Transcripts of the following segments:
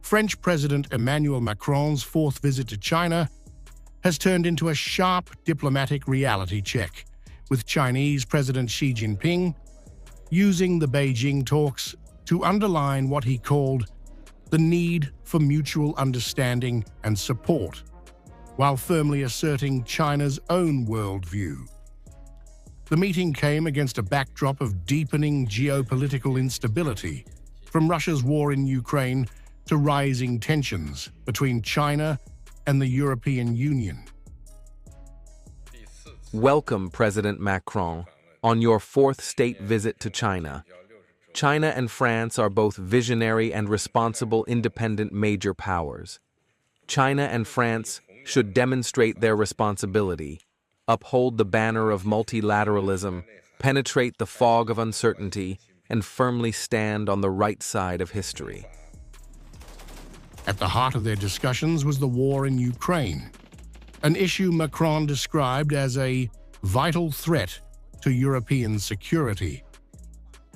French President Emmanuel Macron's fourth visit to China has turned into a sharp diplomatic reality check, with Chinese President Xi Jinping using the Beijing talks to underline what he called the need for mutual understanding and support, while firmly asserting China's own worldview. The meeting came against a backdrop of deepening geopolitical instability, from Russia's war in Ukraine to rising tensions between China and the European Union. Welcome, President Macron, on your fourth state visit to China. China and France are both visionary and responsible independent major powers. China and France should demonstrate their responsibility, uphold the banner of multilateralism, penetrate the fog of uncertainty, and firmly stand on the right side of history. At the heart of their discussions was the war in Ukraine, an issue Macron described as a vital threat to European security.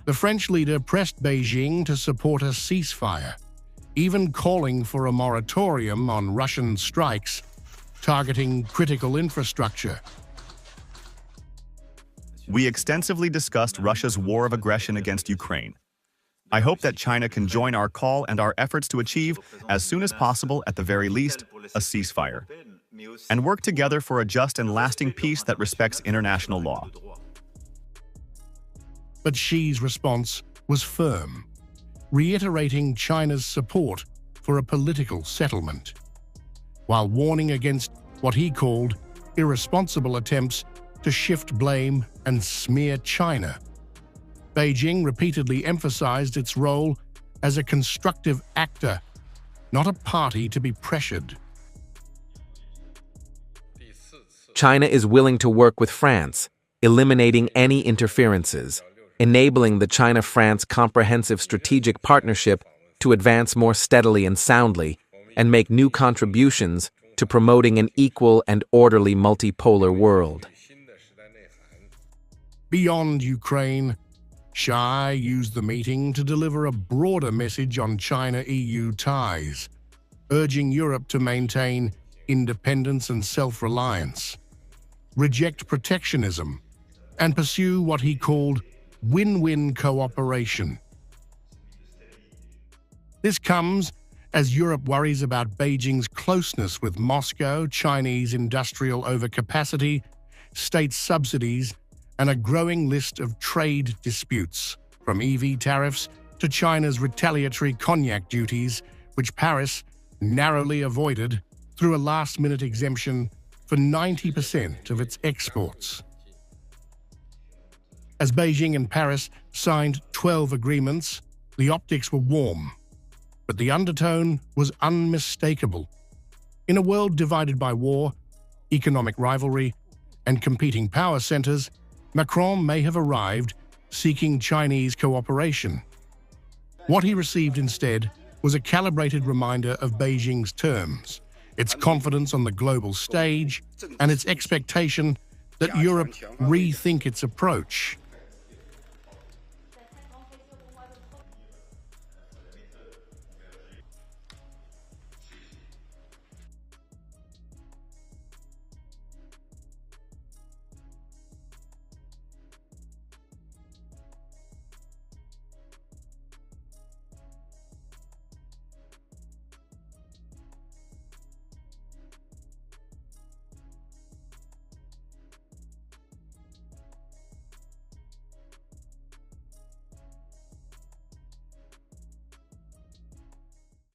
The French leader pressed Beijing to support a ceasefire, even calling for a moratorium on Russian strikes targeting critical infrastructure. We extensively discussed Russia's war of aggression against Ukraine. I hope that China can join our call and our efforts to achieve, as soon as possible at the very least, a ceasefire, and work together for a just and lasting peace that respects international law. But Xi's response was firm, reiterating China's support for a political settlement, while warning against what he called irresponsible attempts to shift blame and smear China. Beijing repeatedly emphasized its role as a constructive actor, not a party to be pressured. China is willing to work with France, eliminating any interferences, enabling the China-France comprehensive strategic partnership to advance more steadily and soundly, and make new contributions to promoting an equal and orderly multipolar world. Beyond Ukraine, Xi used the meeting to deliver a broader message on China-EU ties, urging Europe to maintain independence and self-reliance, reject protectionism, and pursue what he called win-win cooperation. This comes as Europe worries about Beijing's closeness with Moscow, Chinese industrial overcapacity, state subsidies, and a growing list of trade disputes, from EV tariffs to China's retaliatory cognac duties, which Paris narrowly avoided through a last-minute exemption for 90% of its exports. As Beijing and Paris signed 12 agreements, the optics were warm, but the undertone was unmistakable. In a world divided by war, economic rivalry, and competing power centers, Macron may have arrived seeking Chinese cooperation. What he received instead was a calibrated reminder of Beijing's terms, its confidence on the global stage, and its expectation that Europe rethink its approach.